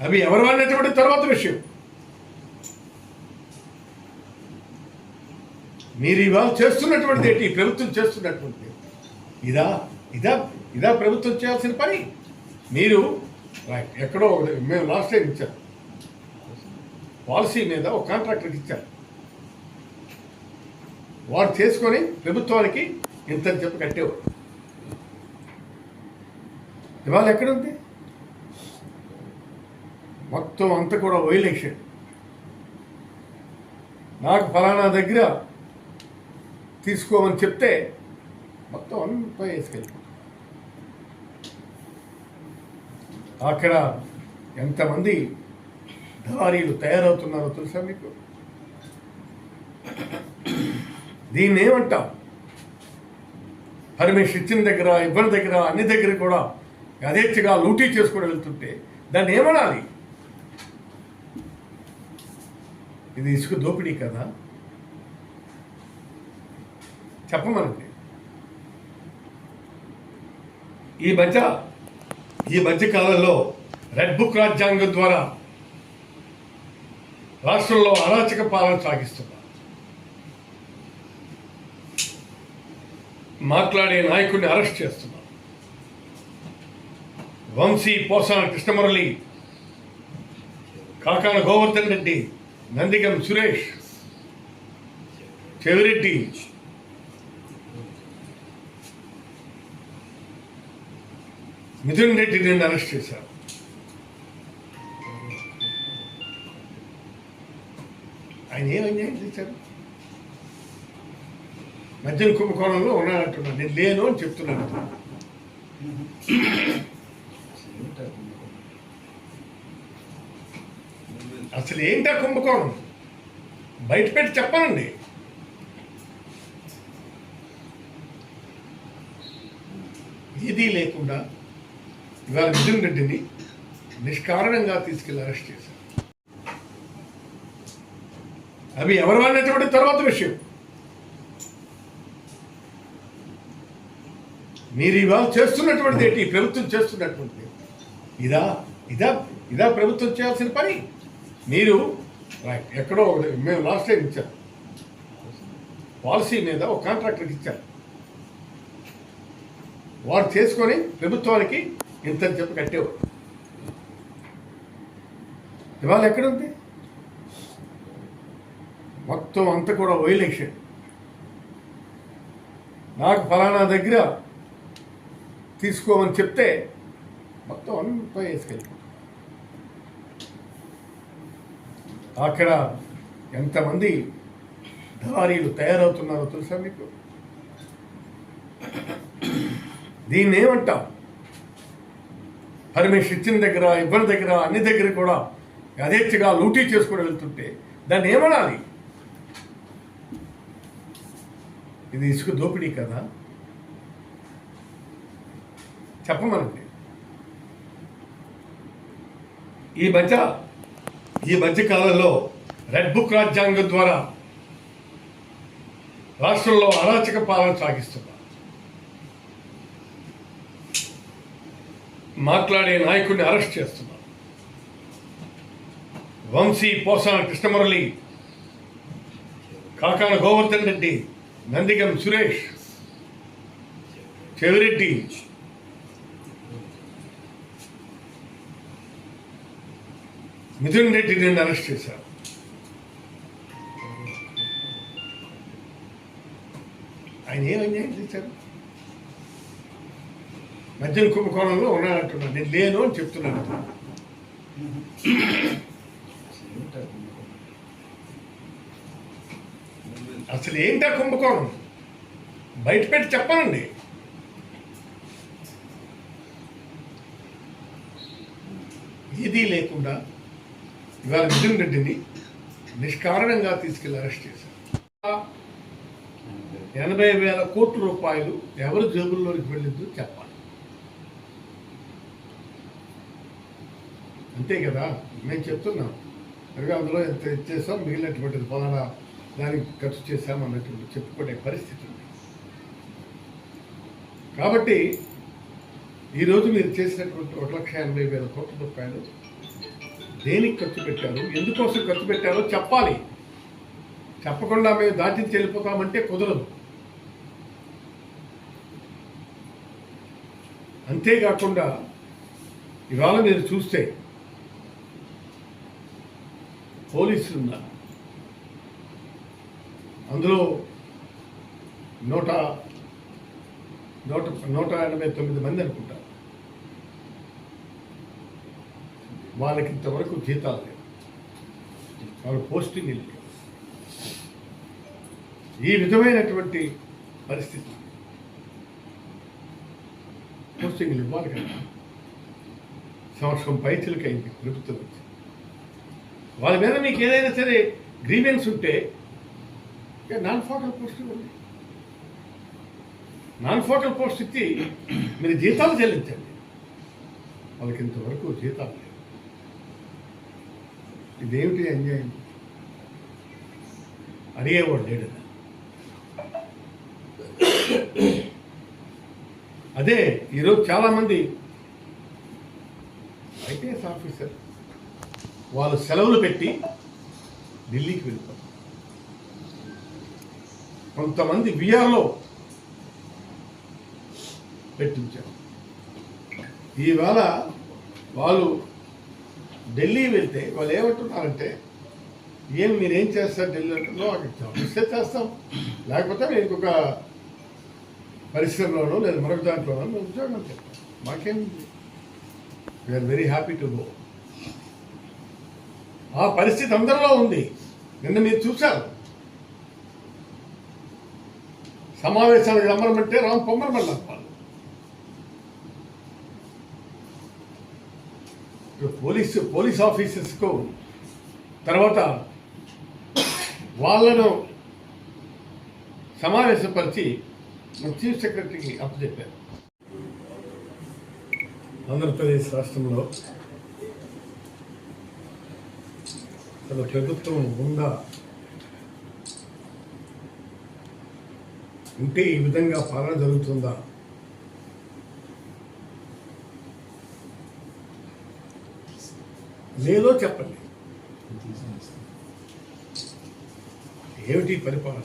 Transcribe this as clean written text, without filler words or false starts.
అవి ఎవరు అనేటువంటి తర్వాత విషయం. మీరు ఇవాళ చేస్తున్నటువంటిది ఏంటి? ప్రభుత్వం చేస్తున్నటువంటిది ఇదా ఇదా ఇదా ప్రభుత్వం చేయాల్సిన పని. మీరు ఎక్కడో మేము లాస్ట్ టైం ఇచ్చాం పాలసీ మీద ఒక కాంట్రాక్టర్కి ఇచ్చారు. వాడు చేసుకొని ప్రభుత్వానికి ఇంత చెప్పి కట్టేవాడు. ఇవాళ ఎక్కడుంది? మొత్తం అంతా కూడా వైలేషన్. నాకు ఫలానా దగ్గర తీసుకోమని చెప్తే మొత్తం అంతా వేసుకెళ్ళి అక్కడ ఎంతమంది దళారీలు తయారవుతున్నారో తెలుసా మీకు? దీన్ని ఏమంటాం? పర్మిషన్ ఇచ్చిన దగ్గర, ఇవ్వని దగ్గర, అన్ని దగ్గర కూడా యథేచ్ఛగా లూటీ చేసుకుని వెళ్తుంటే దాన్ని ఏమనాలి? ఇది ఇసుక దోపిడీ కదా? చెప్పమనండి. ఈ మధ్య కాలంలో రెడ్ బుక్ రాజ్యాంగం ద్వారా రాష్ట్రంలో అరాచక పాలన సాగిస్తున్నారు. మాట్లాడే నాయకుడిని అరెస్ట్ చేస్తున్నారు. వంశీ, పోసాన కృష్ణమురళి, కాకాన గోవర్ధన్ రెడ్డి, నందిగం సురేష్, చెవిరెడ్డి, మిథున్ రెడ్డిని అరెస్ట్ చేశారు. ఆయన ఏం అన్యాయం చేశారు? మద్యం కుంభకోణంలో ఉన్నానంటున్నాను. నేను లేను అని చెప్తున్నాను. అసలు ఏంటా కుంభకోణం? బయట పెట్టి చెప్పాలండి. ఏదీ లేకుండా ఇవాళ మిథున్ రెడ్డిని నిష్కారణంగా తీసుకెళ్లి అరెస్ట్ చేశారు. అవి ఎవరు అనేటువంటి తర్వాత విషయం. మీరు ఇవాళ చేస్తున్నటువంటిది ఏంటి? ప్రభుత్వం చేస్తున్నటువంటిది ఇదా ఇదా ఇదా ప్రభుత్వం చేయాల్సిన పని. మీరు ఎక్కడో మేము లాస్ట్ టైం ఇచ్చాం పాలసీ మీద ఒక కాంట్రాక్టర్కి ఇచ్చారు. వాడు చేసుకొని ప్రభుత్వానికి ఇంత చెప్పి కట్టేవాడు. ఇవాళ ఎక్కడుంది? మొత్తం అంతా కూడా వైలేషన్. నాకు ఫలానా దగ్గర తీసుకోమని చెప్తే మొత్తం అంతా వేసుకెళ్ళి అక్కడ ఎంతమంది దళారీలు తయారవుతున్నారో తెలుసా మీకు? దీన్ని ఏమంటాం? పర్మిషన్ ఇచ్చిన దగ్గర, ఇవ్వని దగ్గర, అన్ని దగ్గర కూడా యథేచ్ఛగా లూటీ చేసుకుని వెళ్తుంటే దాన్ని ఏమనాలి? ఇది ఇసుక దోపిడీ కదా? చెప్పమనండి. ఈ మధ్య కాలంలో రెడ్ బుక్ రాజ్యాంగం ద్వారా రాష్ట్రంలో అరాచక పాలన సాగిస్తున్నారు. మాట్లాడే నాయకుడిని అరెస్ట్ చేస్తున్నారు. వంశీ, పోసాన కృష్ణమురళి, కాకాన గోవర్ధన్ రెడ్డి, నందిగం సురేష్, చెవిరెడ్డి, మిథున్ రెడ్డిని అరెస్ట్ చేశారు. ఆయన ఏం అన్యాయం చేశారు? మద్యం కుంభకోణంలో ఉన్నానంటున్నాను. నేను లేను అని చెప్తున్నాను. అసలు ఏంటా కుంభకోణం? బయట పెట్టి చెప్పాలండి. ఏదీ లేకుండా ఇవాళ మిథున్ రెడ్డిని నిష్కారణంగా తీసుకెళ్లి అరెస్ట్ చేశారు. 80,000 కోట్ల రూపాయలు ఎవరు జేబుల్లోకి వెళ్ళిందో చెప్పాలి. అంతే కదా? మేము చెప్తున్నాం సరిగా అందులో ఎంత ఇచ్చేసాం, మిగిలినటువంటిది ఫలానా దానికి ఖర్చు చేశాం అన్నటువంటి చెప్పుకునే పరిస్థితి ఉంది. కాబట్టి ఈరోజు మీరు చేసినటువంటి 1,80,000 కోట్ల రూపాయలు దేనికి ఖర్చు పెట్టారు, ఎందుకోసం ఖర్చు పెట్టారో చెప్పాలి. చెప్పకుండా మేము దాటించి వెళ్ళిపోతామంటే కుదరదు. అంతేకాకుండా ఇవాళ మీరు చూస్తే పోలీసులు ఉన్నారు, అందులో 189 మంది అనుకుంటారు. వాళ్ళకి ఇంతవరకు జీతాలు లేవు, వాళ్ళ పోస్టింగ్ లేవు. ఈ విధమైనటువంటి పరిస్థితి పోస్టింగ్లు ఇవ్వాలి కదా. సంవత్సరం పైచలకి అయింది ప్రభుత్వం వచ్చి. వాళ్ళ మీద మీకు ఏదైనా సరే గ్రీవెన్స్ ఉంటే నాన్ ఫోటల్ పోస్ట్ ఇవ్వండి. నాన్ ఫోటల్ పోస్ట్ ఇచ్చి మీరు జీతాలు చెల్లించండి. వాళ్ళకి ఇంతవరకు జీతాలు లేవు. ఇదేమిటి అన్యాయం? అడిగేవాడు లేడు. అదే ఈరోజు చాలామంది ఐపీఎస్ ఆఫీసర్ వాళ్ళు సెలవులు పెట్టి ఢిల్లీకి వెళ్తారు. కొంతమంది విఆర్లో పెట్టించారు. ఈవేళ వాళ్ళు ఢిల్లీ వెళ్తే వాళ్ళు ఏమంటున్నారంటే, మీరేం చేస్తారు ఢిల్లీ అంటున్నారో అక్కడ జాబ్ చేస్తాం, లేకపోతే మేము ఇంకొక పరిశ్రమలోనో లేదా మరొక దాంట్లోనో మేము ఉద్యోగం చేస్తాం, మాకేంది, we are very happy to go. ఆ పరిస్థితి అందరిలో ఉంది. నిన్న మీరు చూశారు, సమావేశానికి రమ్మనమంటే పొమ్మనమన్నారు వాళ్ళు. పోలీస్ ఆఫీసర్స్కు తర్వాత వాళ్ళను సమావేశపరిచి చీఫ్ సెక్రటరీకి అప్పచెప్పారు. ఆంధ్రప్రదేశ్ రాష్ట్రంలో అసలు ప్రభుత్వం ఉందా, ఉంటే ఈ విధంగా పాలన జరుగుతుందా? లేదో చెప్పండి. ఏమిటి పరిపాలన?